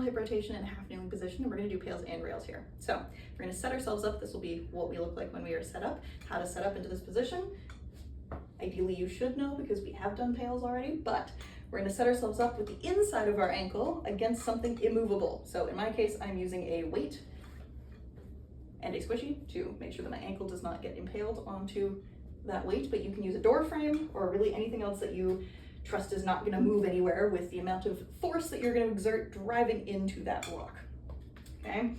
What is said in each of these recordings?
hip rotation and half kneeling position, and we're gonna do pails and rails here. So we're gonna set ourselves up. This will be what we look like when we are set up, how to set up into this position. Ideally you should know because we have done pails already, but we're gonna set ourselves up with the inside of our ankle against something immovable. So in my case, I'm using a weight and a squishy to make sure that my ankle does not get impaled onto that weight, but you can use a door frame or really anything else that you trust is not gonna move anywhere with the amount of force that you're gonna exert driving into that block, okay?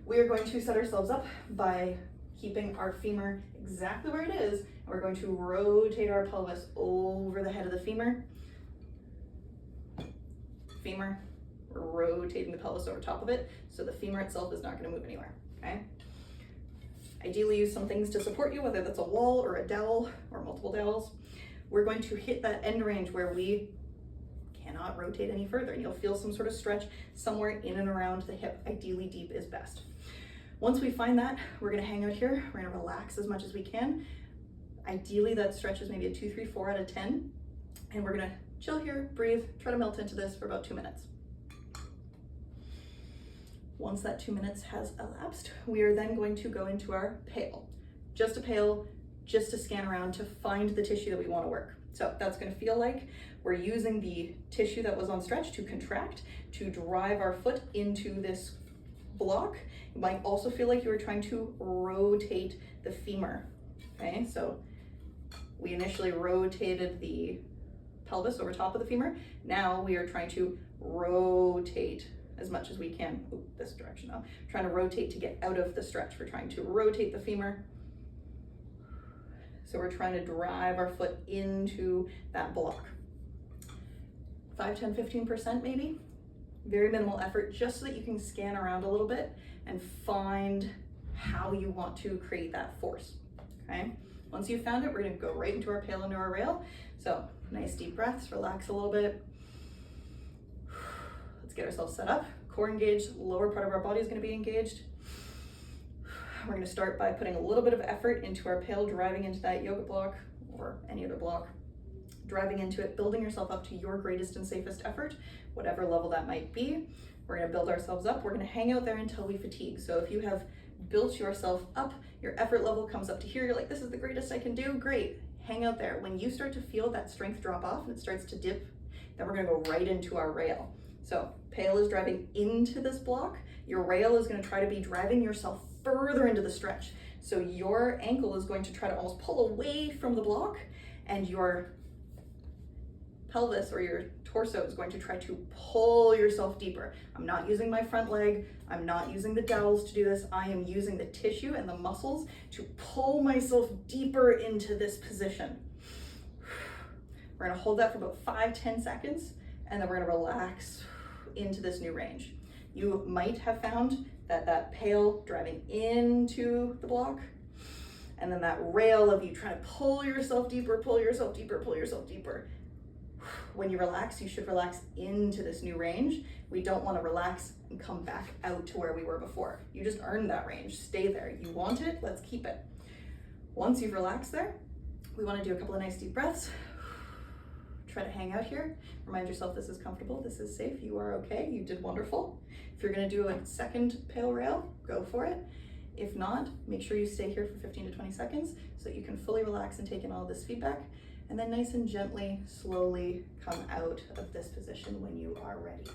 We are going to set ourselves up by keeping our femur exactly where it is, and we're going to rotate our pelvis over the head of the femur. We're rotating the pelvis over top of it, so the femur itself is not gonna move anywhere, okay? Ideally use some things to support you, whether that's a wall or a dowel or multiple dowels. We're going to hit that end range where we cannot rotate any further, and you'll feel some sort of stretch somewhere in and around the hip. Ideally deep is best. Once we find that, we're gonna hang out here. We're gonna relax as much as we can. Ideally that stretch is maybe a 2, 3, 4 out of 10. And we're gonna chill here, breathe, try to melt into this for about 2 minutes. Once that 2 minutes has elapsed, we are then going to go into our PAIL. Just a PAIL, just to scan around to find the tissue that we want to work. So that's going to feel like we're using the tissue that was on stretch to contract, to drive our foot into this block. It might also feel like you were trying to rotate the femur. Okay, so we initially rotated the pelvis over top of the femur. Now we are trying to rotate as much as we can. Ooh, this direction now. Trying to rotate to get out of the stretch. We're trying to rotate the femur. So we're trying to drive our foot into that block. 5, 10, 15% maybe. Very minimal effort, just so that you can scan around a little bit and find how you want to create that force, okay? Once you've found it, we're gonna go right into our PAIL, into our rail. So nice deep breaths, relax a little bit. Let's get ourselves set up. Core engaged, lower part of our body is gonna be engaged. We're gonna start by putting a little bit of effort into our PAIL, driving into that yoga block or any other block. Driving into it, building yourself up to your greatest and safest effort, whatever level that might be. We're gonna build ourselves up. We're gonna hang out there until we fatigue. So if you have built yourself up, your effort level comes up to here, you're like, this is the greatest I can do, great. Hang out there. When you start to feel that strength drop off and it starts to dip, then we're gonna go right into our rail. So PAIL is driving into this block. Your rail is gonna try to be driving yourself further into the stretch. So your ankle is going to try to almost pull away from the block, and your pelvis or your torso is going to try to pull yourself deeper. I'm not using my front leg. I'm not using the dowels to do this. I am using the tissue and the muscles to pull myself deeper into this position. We're gonna hold that for about 5, 10 seconds, and then we're gonna relax into this new range. You might have found that that PAIL driving into the block, and then that rail of you trying to pull yourself deeper, pull yourself deeper, pull yourself deeper. When you relax, you should relax into this new range. We don't want to relax and come back out to where we were before. You just earned that range. Stay there. You want it, let's keep it. Once you've relaxed there, we want to do a couple of nice deep breaths. Try to hang out here. Remind yourself this is comfortable, this is safe, you are okay, you did wonderful. If you're gonna do a second PAIL rail, go for it. If not, make sure you stay here for 15 to 20 seconds so that you can fully relax and take in all this feedback, and then nice and gently, slowly come out of this position when you are ready.